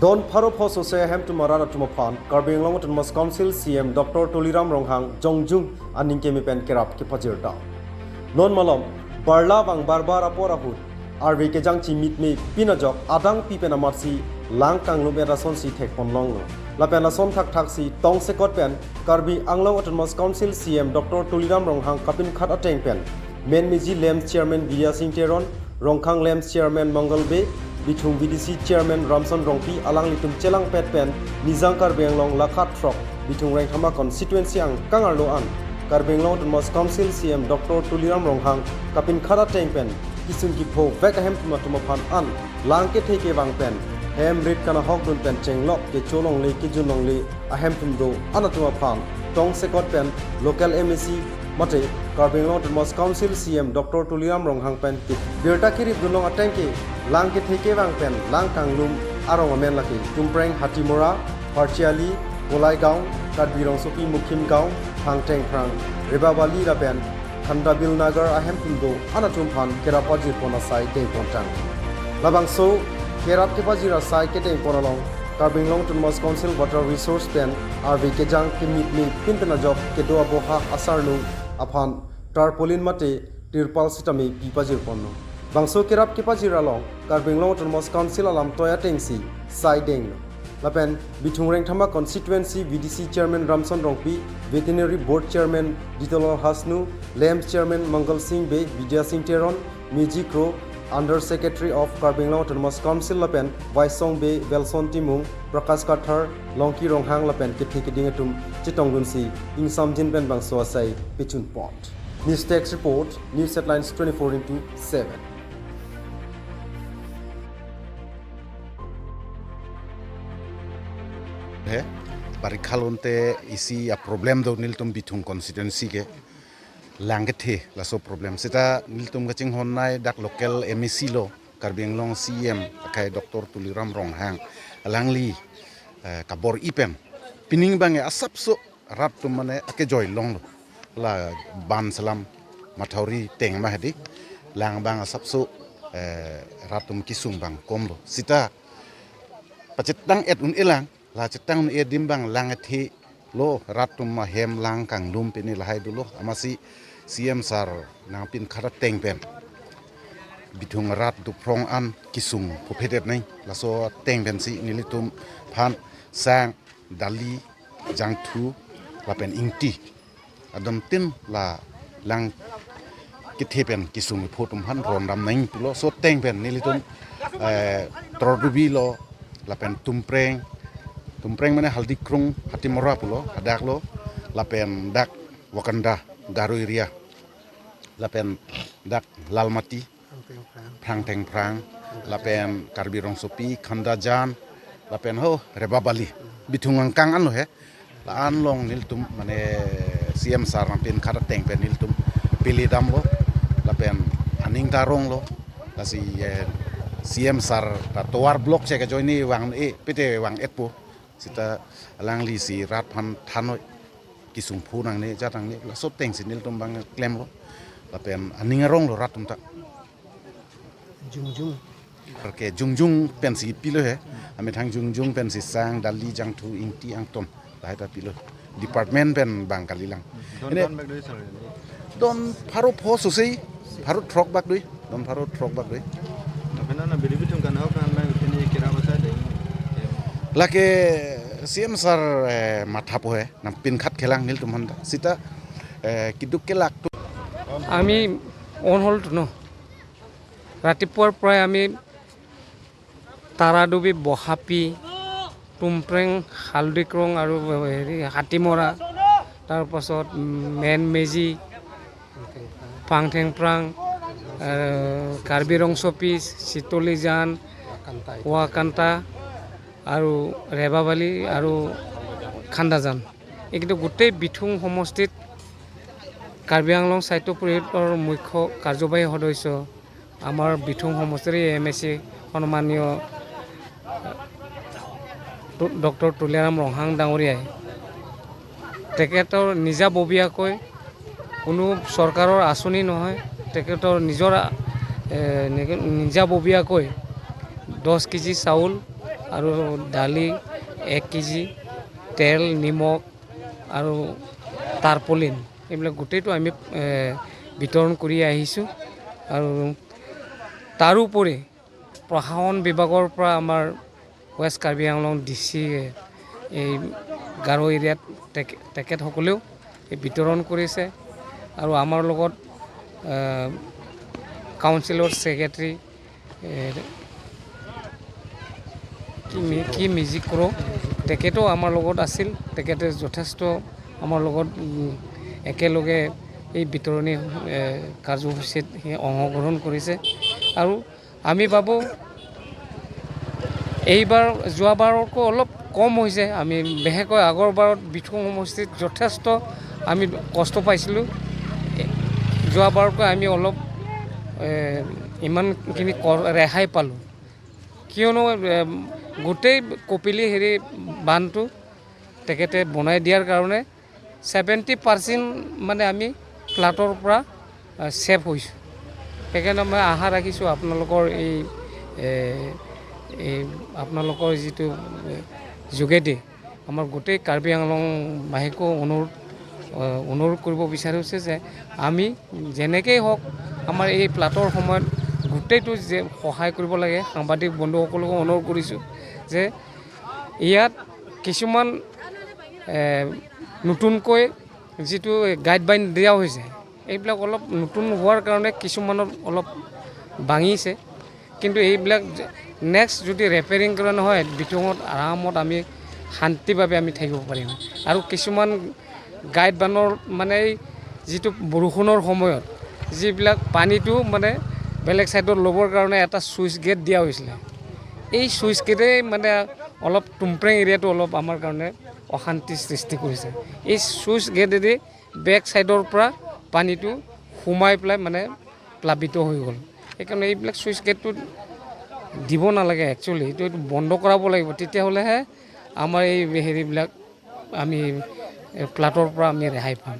Don Pharo Phosose Hem to Marana Tumapan, Carbing Long to Mos Council CM Dr. Tuliram Ronghang, Jongjung, and Ninkemi Pen Kerap Kipajirta. Non Malom, Barla Bang Barbara Porahut, RV Kejangchi meet me, Pinajok, Adang Pipena Marsi, Lang Kang Lumera Sonsi Tek Pon Longo. La Pena Son Tak Taxi, Tong Sekot Pen, Karbi Anglo Autonomous Council CM Dr. Tuliram Ronghang Kapin Khat Ateng Pen, Men Miji Lems Chairman Vidya Singh Teron, Rongkhang Lems Chairman Mangal Bay, Bitung VDC Chairman Ramson Rongpi Alang Litum Chelang Pet Pen, Nizang Karbenglong Lakat Trok, Bitung Rengthama Constituency Ang Kangarlo An, Karbenglong Autonomous Council CM Dr. Tuliram Ronghang Kapin Khat Ateng Pen, Kisun Kipo Vekahem Tumapan An, Langke Teke Wang Pen, Hem Rit Kana Hokdun Pen Chenglok Ke Cholong Le Kijunong Le Ahem Tumdo Anatumapan, Tong Sekot Pen, Local MSC Mate, Karbenglong Autonomous Council CM Dr. Tuliram Ronghang Pen, Birta Kirip Dunong Atengke, Langke Teke Wang Pen, Lang Kanglum, Arong Amen Laki, Tumpreng Hatimura, Parchiali, Golai Gaung, Kadbirong Sopi Mukim Gaung, Hang Teng Prang, Rebabali Rapen, Kandabil Nagar Ahem Tumdo, Anatumpan, Kerapajir Ponasai, Deng Pontang. Labang So, Kerap Kepajira Sai Keteng Ponalong, Karbenglong Autonomous Council Water Resource Pen, RV Kejang Kimit Mi, Pinpenajok, Kedoa Boha Asarnu, Upon Tarpolin Mate, Tirpal Sitami, Pipajir Pono. Bangso Kerap Kepajira Long, Karbenglong Autonomous Council Alam Toya Tengsi, Sai Deng. Lapen, Bitung Rengthama Constituency VDC Chairman Ramson Rongpi, Veterinary Board Chairman Ditolol Hasnu, Lems Chairman Mangal Singh Bay, Vidya Singh Teron, Miji Kro, Under Secretary of Karbenglong Autonomous Council Lapen, Vice Song Bay, Velson Timung, Prakash Kathar, Longki Ronghang Lapen, Ketikidingatum, Chitonggunsi, Ing Samjin Ben Bangso Asai, Pichun Port. News Text Report, News Headlines 24/7. है बारिखालोंते इसी या problem दो नीलतुम Bithung constituency के लांगे थे lasso problem सेटा नीलतुम गचिंग होनाय डाक local एमएससी लो कार्बिंगलोंग सीएम अखाय डॉक्टर तुलिराम रोंगहांग लांगली काबोर इपेम पिनिंग बांगे असबसो रात तुम माने अके जॉय लोंग ला बान सलाम माथौरी टेंग माहदी लांग बांग असबसो रात तुम किसुंग बांग कोमलो सिता पचितंग एट उन इलांग la cetang e dimbang langati lo ratum mahem lang kang lum pini lahai dulu amasi CM sar nang pin khara teng pen bitung rat du prong an kisung pophedet nai laso teng pen si nilitum phan sang dali jangthu la pen ingti adam tin la lang kithepen kisung photum han ron dam nai lo so teng pen nilitum trodubi lo la pen tumpreng mana haldi krung hati mora pulo adak lo lapen dak wakanda garu iria lapen dak lalmati prang teng prang lapen karbirong sopi khanda jan lapen ho rebabali bitungang kang anu he la an long niltum mane CM sar pen khara teng pen niltum pili dam lo lapen aning darong lo lasi CM sar ta toar blok che ka joini wang e pete wang etpo sita alang li si rat pan thanoi kisung phu nang ne jatang ne la sop teng sinil tum bang klem lo la pen aninga rong lo rat tum ta jungjung perke jungjung pen si pilo he ame thang jungjung pen si sang dali jang thu ingti ang tom dai ta pilo department pen bang kalilang don pharo pho so sei pharo trok bak dui don pharo trok bak dui apena na biri bitung kan hok na kini kira basa dei lake CM sar matha pohe na pin khat khelang nil tumhan sita kiduk kelak আমি on হল ন ৰাতিপুৱাৰ পৰাই আমি তাৰাডুবি বহাপি টুমপ্ৰেং হালদিক্ৰং আৰু হেৰি হাতিমৰা তাৰপাছত man মেজি পাংথেংপ্ৰাং কাৰ্বিৰং চপিচ চিতলিজান ৱাকান্তা আৰু ৰেবাবালি আৰু খান্দাজান এইকেইটা গোটেই বিথুং সমষ্টিত কাৰ্বি আংলং সাহিত্য পৰিষদৰ মুখ্য কাৰ্যবাহী সদস্য আমাৰ বিথুং সমষ্টিৰ এমএছচি সন্মানীয় ডক্টৰ তুলিৰাম ৰংহাং ডাঙৰীয়াই তেখেতৰ নিজাববীয়াকৈ কোনো চৰকাৰৰ আঁচনি নহয় তেখেতৰ নিজৰ নিজাববীয়াকৈ 10 কেজি চাউল আৰু দালি 1 কেজি, তেল, নিমখ আৰু টাৰ্পলিন এইবিলাক গোটেইটো আমি বিতৰণ কৰি আহিছোঁ। আৰু তাৰোপৰি প্ৰশাসন বিভাগৰ পৰা আমাৰ ৱেষ্ট কাৰ্বি আংলং DC এই গাৰো এৰিয়াত তেখেতসকলেও এই বিতৰণ কৰিছে। আৰু আমাৰ লগত কাউন্সিলৰ ছেক্ৰেটাৰী কি মিউজিক কৰোঁ তেখেতেও আমাৰ লগত আছিল। তেখেতে যথেষ্ট আমাৰ লগত একেলগে এই বিতৰণী কাৰ্যসূচীত অংশগ্ৰহণ কৰিছে। আৰু আমি ভাবোঁ এইবাৰ যোৱাবাৰতকৈ অলপ কম হৈছে। আমি বিশেষকৈ আগৰবাৰত বিথুং সমষ্টিত যথেষ্ট আমি কষ্ট পাইছিলোঁ। যোৱাবাৰতকৈ আমি অলপ ইমানখিনি ৰেহাই পালোঁ, কিয়নো গোটেই কপিলী বান্ধটো তেখেতে বনাই দিয়াৰ কাৰণে 70% মানে আমি ফ্লাডৰ পৰা ছেভ হৈছোঁ। সেইকাৰণে মই আশা ৰাখিছোঁ আপোনালোকৰ আপোনালোকৰ যিটো যোগেদি আমাৰ গোটেই কাৰ্বি আংলংবাসীকো অনুৰোধ কৰিব বিচাৰিছে যে আমি যেনেকেই হওক আমাৰ এই ফ্লাডৰ সময়ত গোটেইটো যে সহায় কৰিব লাগে। সাংবাদিক বন্ধুসকলকো অনুৰোধ কৰিছোঁ যে ইয়াত কিছুমান নতুনকৈ যিটো গাইডলাইন দিয়া হৈছে এইবিলাক অলপ নতুন হোৱাৰ কাৰণে কিছুমানত অলপ ভাঙিছে, কিন্তু এইবিলাক নেক্সট যদি ৰিপেয়াৰিং কৰা নহয় বিথুঙত আৰামত আমি শান্তিভাৱে আমি থাকিব পাৰিম। আৰু কিছুমান গাইড বানৰ মানে যিটো বৰষুণৰ সময়ত যিবিলাক পানীটো মানে বেলেগ ছাইডত ল'বৰ কাৰণে এটা ছুইচ গেট দিয়া হৈছিলে, এই ছুইচ গেটেই মানে অলপ টুমপ্ৰেং এৰিয়াটো অলপ আমাৰ কাৰণে অশান্তিৰ সৃষ্টি কৰিছে। এই ছুইচ গেটেদি বেক ছাইডৰ পৰা পানীটো সোমাই পেলাই মানে প্লাবিত হৈ গ'ল। সেইকাৰণে এইবিলাক ছুইচ গেটটো দিব নালাগে, একচুৱেলি এইটো বন্ধ কৰাব লাগিব। তেতিয়াহ'লেহে আমাৰ এই হেৰিবিলাক আমি ফ্লাডৰ পৰা আমি ৰেহাই পাম।